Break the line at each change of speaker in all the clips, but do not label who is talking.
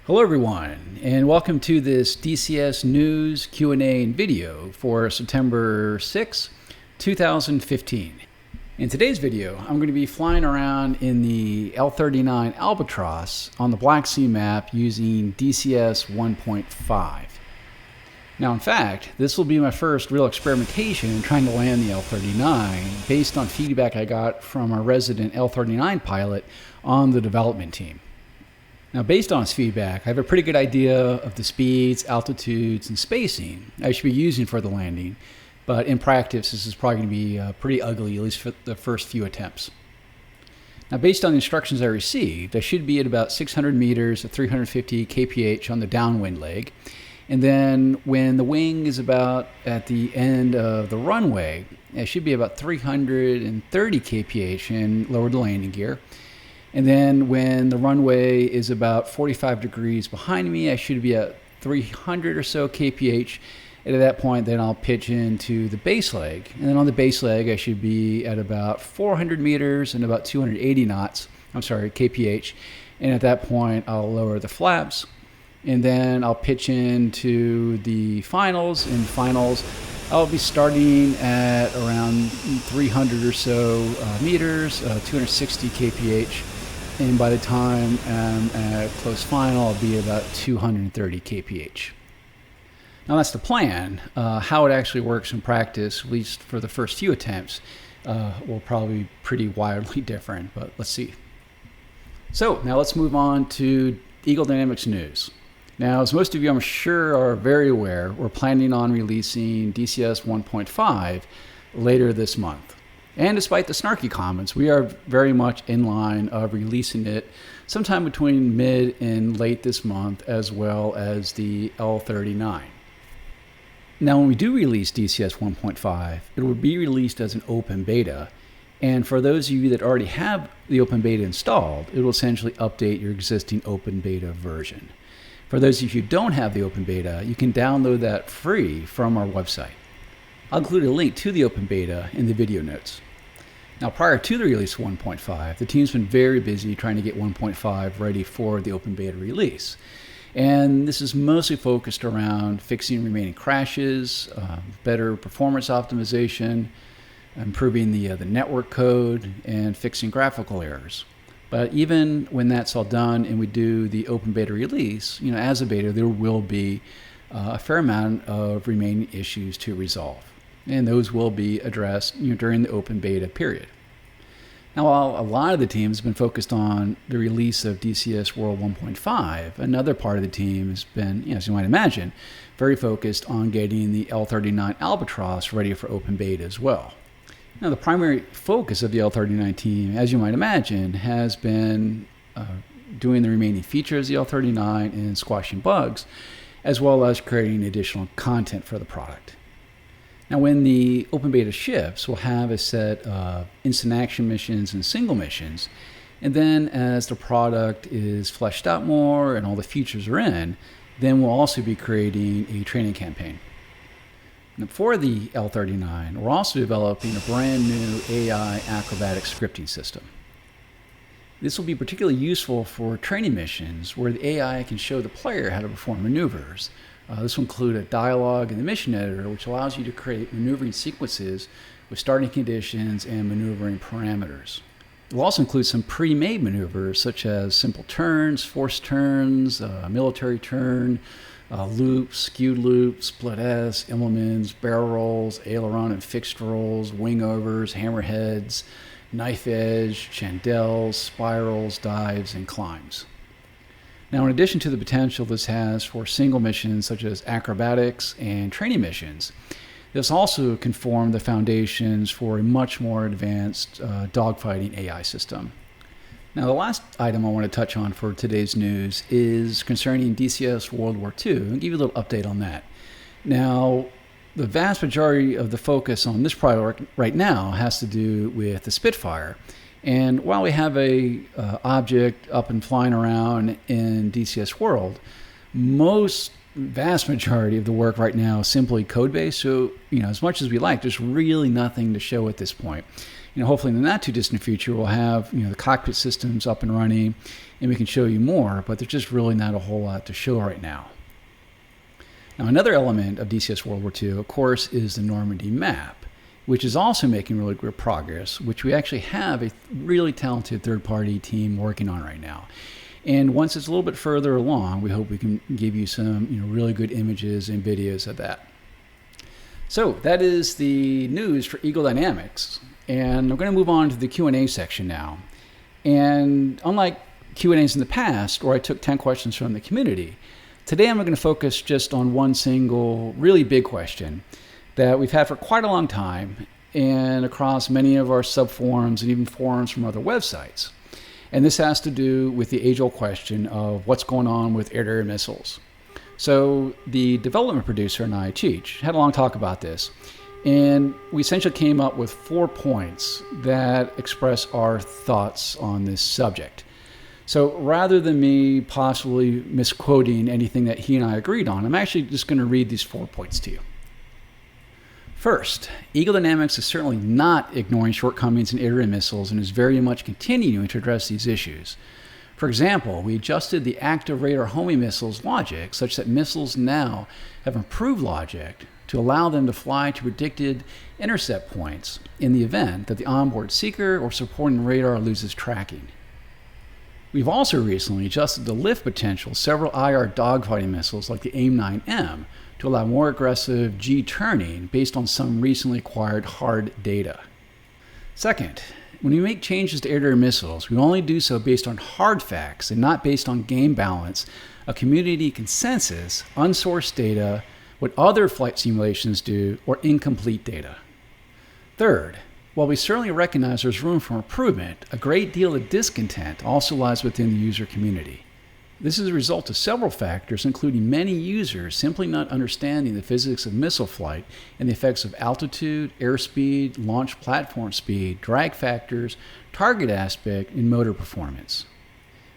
Hello everyone, and welcome to this DCS news Q&A and video for September 6, 2015. In today's video, I'm going to be flying around in the L-39 Albatross on the Black Sea map using DCS 1.5. Now, in fact, this will be my first real experimentation in trying to land the L-39 based on feedback I got from our resident L-39 pilot on the development team. Now, based on his feedback, I have a pretty good idea of the speeds, altitudes, and spacing I should be using for the landing, but in practice, this is probably going to be pretty ugly, at least for the first few attempts. Now, based on the instructions I received, I should be at about 600 meters at 350 kph on the downwind leg, and then when the wing is about at the end of the runway, it should be about 330 kph and lower the landing gear. And then when the runway is about 45 degrees behind me, I should be at 300 or so kph. And at that point, then I'll pitch into the base leg. And then on the base leg, I should be at about 400 meters and about 280 kph. And at that point, I'll lower the flaps. And then I'll pitch into the finals. In finals, I'll be starting at around 300 or so meters, 260 kph. And by the time I'm at close final, I'll be about 230 kph. Now that's the plan. How it actually works in practice, at least for the first few attempts, will probably be pretty wildly different, but let's see. So now let's move on to Eagle Dynamics news. Now, as most of you I'm sure are very aware, we're planning on releasing DCS 1.5 later this month. And despite the snarky comments, we are very much in line of releasing it sometime between mid and late this month, as well as the L-39. Now, when we do release DCS 1.5, it will be released as an open beta. And for those of you that already have the open beta installed, it will essentially update your existing open beta version. For those of you who don't have the open beta, you can download that free from our website. I'll include a link to the open beta in the video notes. Now, prior to the release of 1.5, the team's been very busy trying to get 1.5 ready for the open beta release. And this is mostly focused around fixing remaining crashes, better performance optimization, improving the network code, and fixing graphical errors. But even when that's all done and we do the open beta release, as a beta, there will be a fair amount of remaining issues to resolve. And those will be addressed during the open beta period. Now, while a lot of the team has been focused on the release of DCS World 1.5, another part of the team has been, as you might imagine, very focused on getting the L-39 Albatross ready for open beta as well. Now, the primary focus of the L-39 team, as you might imagine, has been doing the remaining features of the L-39 and squashing bugs, as well as creating additional content for the product. Now, when the open beta ships, we'll have a set of instant action missions and single missions. And then as the product is fleshed out more and all the features are in, then we'll also be creating a training campaign. Now, for the L-39, we're also developing a brand new AI acrobatic scripting system. This will be particularly useful for training missions where the AI can show the player how to perform maneuvers. This will include a dialogue in the mission editor, which allows you to create maneuvering sequences with starting conditions and maneuvering parameters. It will also include some pre-made maneuvers such as simple turns, forced turns, military turn, loops, skewed loops, split S, implements, barrel rolls, aileron and fixed rolls, wing overs, hammerheads, knife edge, chandelles, spirals, dives, and climbs. Now, in addition to the potential this has for single missions such as acrobatics and training missions, this also can form the foundations for a much more advanced dogfighting AI system. Now, the last item I want to touch on for today's news is concerning DCS World War II, and give you a little update on that. Now, the vast majority of the focus on this project right now has to do with the Spitfire. And while we have a object up and flying around in DCS World, vast majority of the work right now is simply code-based. So, as much as we like, there's really nothing to show at this point. hopefully in the not too distant future, we'll have the cockpit systems up and running, and we can show you more. But there's just really not a whole lot to show right now. Now, another element of DCS World War II, of course, is the Normandy map, which is also making really good progress, which we actually have a really talented third-party team working on right now. And once it's a little bit further along, we hope we can give you some really good images and videos of that. So that is the news for Eagle Dynamics. And I'm going to move on to the Q&A section now. And unlike Q&As in the past, where I took 10 questions from the community, today I'm going to focus just on one single really big question that we've had for quite a long time and across many of our subforums and even forums from other websites. And this has to do with the age-old question of what's going on with air-to-air missiles. So the development producer and I, Cheech, had a long talk about this. And we essentially came up with 4 points that express our thoughts on this subject. So rather than me possibly misquoting anything that he and I agreed on, I'm actually just going to read these 4 points to you. First, Eagle Dynamics is certainly not ignoring shortcomings in air-to-air missiles and is very much continuing to address these issues. For example, we adjusted the active radar homing missiles logic such that missiles now have improved logic to allow them to fly to predicted intercept points in the event that the onboard seeker or supporting radar loses tracking. We've also recently adjusted the lift potential of several IR dogfighting missiles like the AIM-9M to allow more aggressive G-turning based on some recently acquired hard data. Second, when we make changes to air-to-air missiles, we only do so based on hard facts and not based on game balance, a community consensus, unsourced data, what other flight simulations do, or incomplete data. Third, while we certainly recognize there's room for improvement, a great deal of discontent also lies within the user community. This is a result of several factors, including many users simply not understanding the physics of missile flight and the effects of altitude, airspeed, launch platform speed, drag factors, target aspect, and motor performance.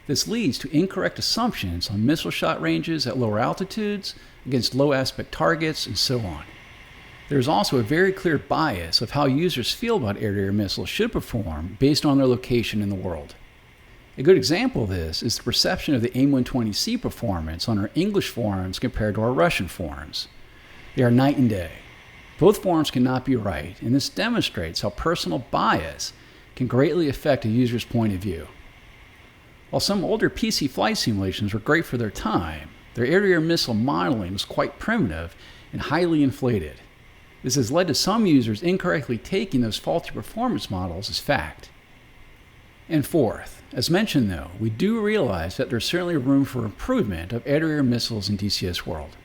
This leads to incorrect assumptions on missile shot ranges at lower altitudes, against low aspect targets, and so on. There is also a very clear bias of how users feel about air-to-air missiles should perform based on their location in the world. A good example of this is the perception of the AIM-120C performance on our English forums compared to our Russian forums. They are night and day. Both forums cannot be right, and this demonstrates how personal bias can greatly affect a user's point of view. While some older PC flight simulations were great for their time, their air-to-air missile modeling was quite primitive and highly inflated. This has led to some users incorrectly taking those faulty performance models as fact. And fourth, as mentioned though, we do realize that there's certainly room for improvement of air-to-air missiles in DCS World.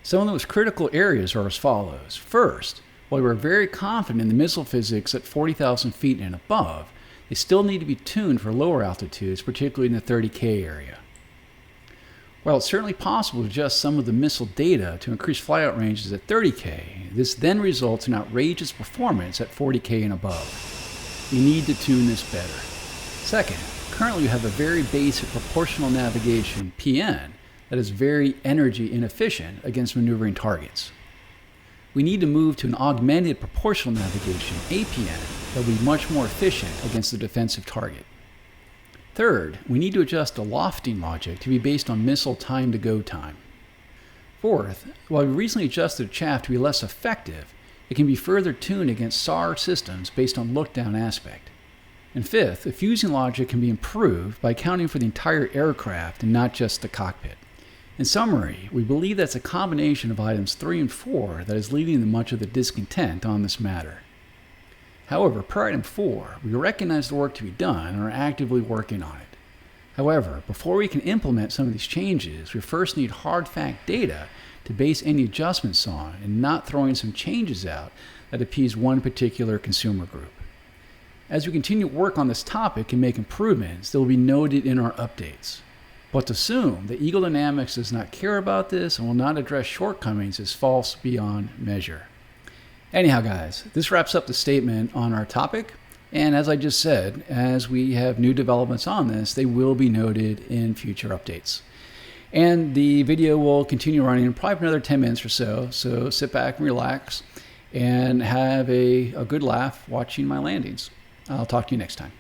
Some of those critical areas are as follows. First, while we're very confident in the missile physics at 40,000 feet and above, they still need to be tuned for lower altitudes, particularly in the 30K area. While it's certainly possible to adjust some of the missile data to increase flyout ranges at 30K, this then results in outrageous performance at 40K and above. We need to tune this better. Second, currently we have a very basic proportional navigation, PN, that is very energy inefficient against maneuvering targets. We need to move to an augmented proportional navigation, APN, that will be much more efficient against the defensive target. Third, we need to adjust the lofting logic to be based on missile time to go time. Fourth, while we recently adjusted the chaff to be less effective, it can be further tuned against SAR systems based on look-down aspect. And fifth, the fusing logic can be improved by accounting for the entire aircraft and not just the cockpit. In summary, we believe that's a combination of items 3 and 4 that is leading to much of the discontent on this matter. However, per item 4, we recognize the work to be done and are actively working on it. However, before we can implement some of these changes, we first need hard fact data to base any adjustments on and not throwing some changes out that appease one particular consumer group. As we continue to work on this topic and make improvements, they will be noted in our updates. But to assume that Eagle Dynamics does not care about this and will not address shortcomings is false beyond measure. Anyhow, guys, this wraps up the statement on our topic. And as I just said, as we have new developments on this, they will be noted in future updates. And the video will continue running in probably another 10 minutes or so. So sit back and relax. and have a good laugh watching my landings. I'll talk to you next time.